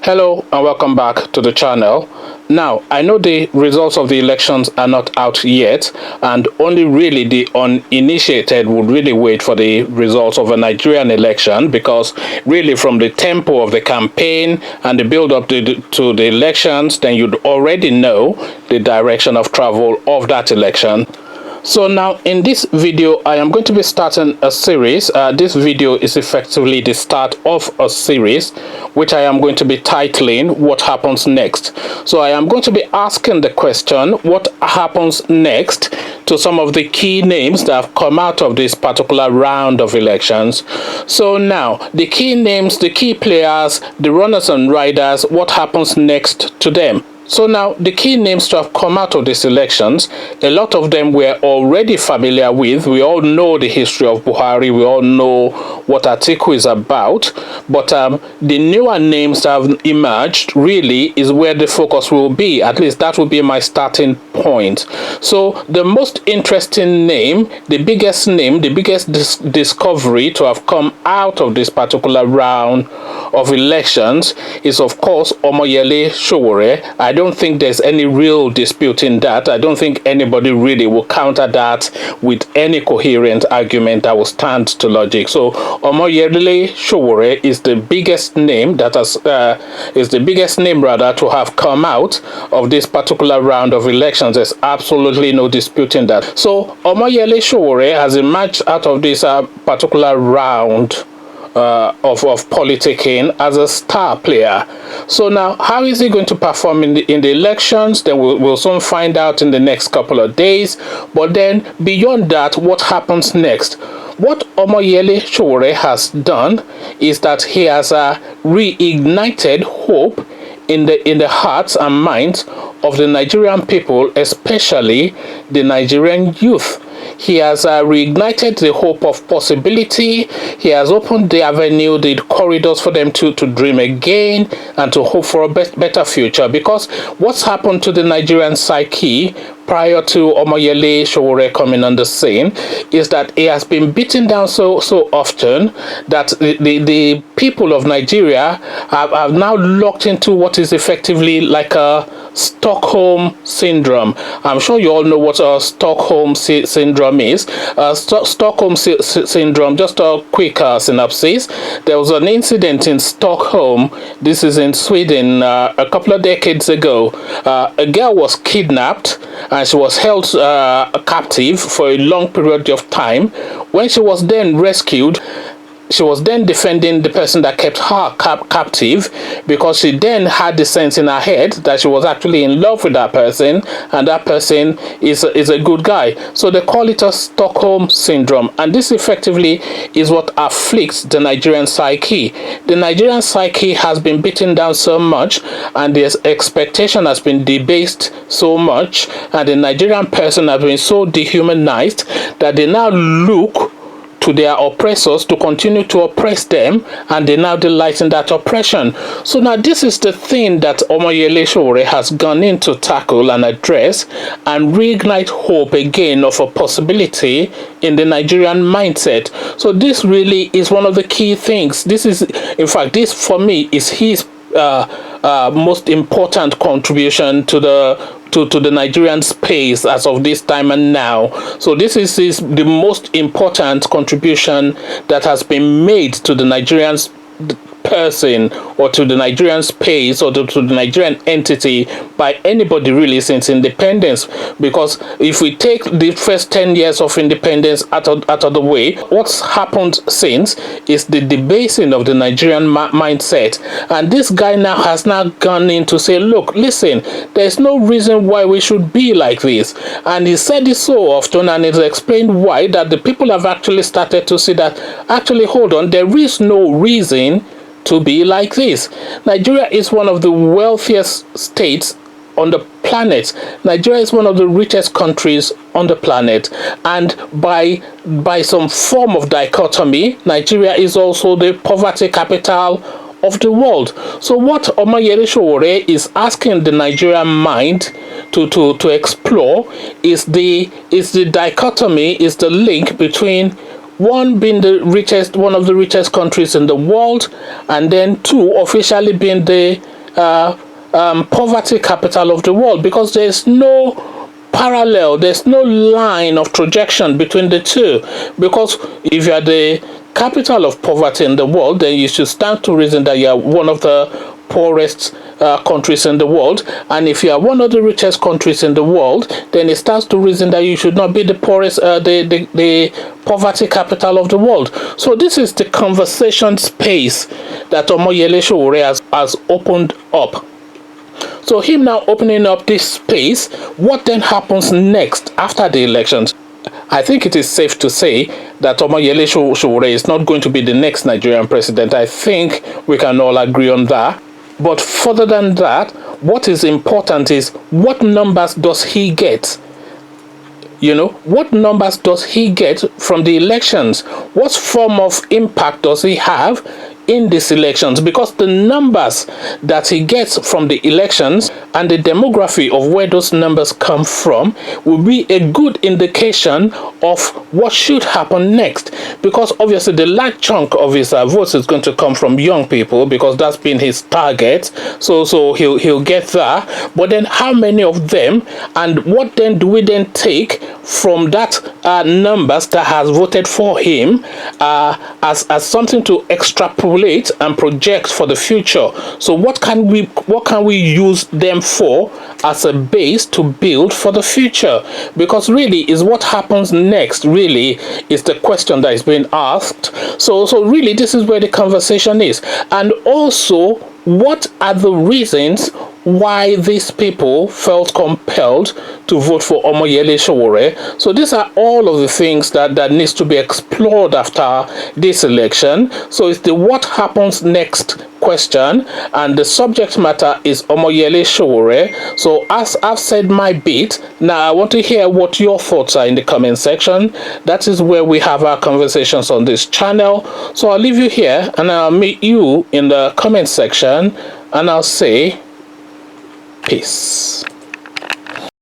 Hello and welcome back to the channel. Now, I know the results of the elections are not out yet, and only really the uninitiated would really wait for the results of a Nigerian election, because really from the tempo of the campaign and the build-up to the elections, then you'd already know the direction of travel of that election. So now in this video, I am going to be starting a series. This video is effectively the start of a series, which I am going to be titling What Happens Next. So I am going to be asking the question, what happens next to some of the key names that have come out of this particular round of elections. So now, the key names, the key players, the runners and riders, what happens next to them? So now, the key names to have come out of these elections, a lot of them we're already familiar with. We all know the history of Buhari. We all know what Atiku is about. But the newer names that have emerged really is where the focus will be. At least that will be my starting point. So the most interesting name, the biggest discovery to have come out of this particular round of elections is, of course, Omoyele Sowore. I don't think there's any real dispute in that. I don't think anybody really will counter that with any coherent argument that will stand to logic. So Omoyele Sowore is the biggest name that has to have come out of this particular round of elections. There's absolutely no disputing that. So Omoyele Sowore has emerged out of this particular round of politicking as a star player. So now, how is he going to perform in the elections? Then we'll soon find out in the next couple of days. But then beyond that, what happens next? What Omoyele Sowore has done is that he has reignited hope in the hearts and minds of the Nigerian people, especially the Nigerian youth. He has reignited the hope of possibility. He has opened the avenue, the corridors for them to dream again and to hope for a better future. Because what's happened to the Nigerian psyche prior to Omoyele Sowore coming on the scene is that he has been beaten down so often that the people of Nigeria have now locked into what is effectively like a Stockholm syndrome. I'm sure you all know what a Stockholm syndrome is. Stockholm syndrome, just a quick synopsis. There was an incident in Stockholm, this is in Sweden, a couple of decades ago. A girl was kidnapped and she was held captive for a long period of time. When she was then rescued, she was then defending the person that kept her captive, because she then had the sense in her head that she was actually in love with that person, and that person is a good guy. So they call it a Stockholm syndrome, and this effectively is what afflicts the Nigerian psyche. The Nigerian psyche has been beaten down so much, and the expectation has been debased so much, and the Nigerian person has been so dehumanized that they now look to their oppressors to continue to oppress them, and they now delight in that oppression. So now this is the thing that Omoyele Sowore has gone in to tackle and address and reignite hope again of a possibility in the Nigerian mindset. So this really is one of the key things. This is, in fact, this for me is his most important contribution to the Nigerian space as of this time and now. So this is the most important contribution that has been made to the Nigerian person or to the Nigerian space or to the Nigerian entity by anybody really since independence. Because if we take the first 10 years of independence out of the way, what's happened since is the debasing of the Nigerian mindset. And this guy now has gone in to say, look, listen, there's no reason why we should be like this. And he said this so often, and it's explained why, that the people have actually started to see that, actually, hold on, there is no reason to be like this. Nigeria is one of the wealthiest states on the planet. Nigeria is one of the richest countries on the planet, and by some form of dichotomy, Nigeria is also the poverty capital of the world. So what Omoyele Sowore is asking the Nigerian mind to explore is the dichotomy, is the link between one being one of the richest countries in the world, and then two, officially being the poverty capital of the world, because there's no parallel, there's no line of projection between the two. Because if you are the capital of poverty in the world, then you should stand to reason that you are one of the poorest countries in the world. And if you are one of the richest countries in the world, then it stands to reason that you should not be the poorest, the poverty capital of the world. So this is the conversation space that Omoyele Sowore has opened up. So him now opening up this space, what then happens next after the elections? I think it is safe to say that Omoyele Sowore is not going to be the next Nigerian president. I think we can all agree on that. But further than that, what is important is, what numbers does he get? You know, what numbers does he get from the elections? What form of impact does he have in these elections? Because the numbers that he gets from the elections and the demography of where those numbers come from will be a good indication of what should happen next. Because obviously the large chunk of his votes is going to come from young people, because that's been his target. So he'll get that. But then how many of them, and what then do we then take from that numbers that has voted for him as something to extrapolate and project for the future? So what can we use them for as a base to build for the future? Because really is what happens next really is the question that is being asked. So really this is where the conversation is. And also, what are the reasons why these people felt compelled to vote for Omoyele Sowore? So these are all of the things that needs to be explored after this election. So it's the what happens next question, and the subject matter is Omoyele Sowore. So as I've said my bit, now I want to hear what your thoughts are in the comment section. That is where we have our conversations on this channel. So I'll leave you here and I'll meet you in the comment section, and I'll say peace.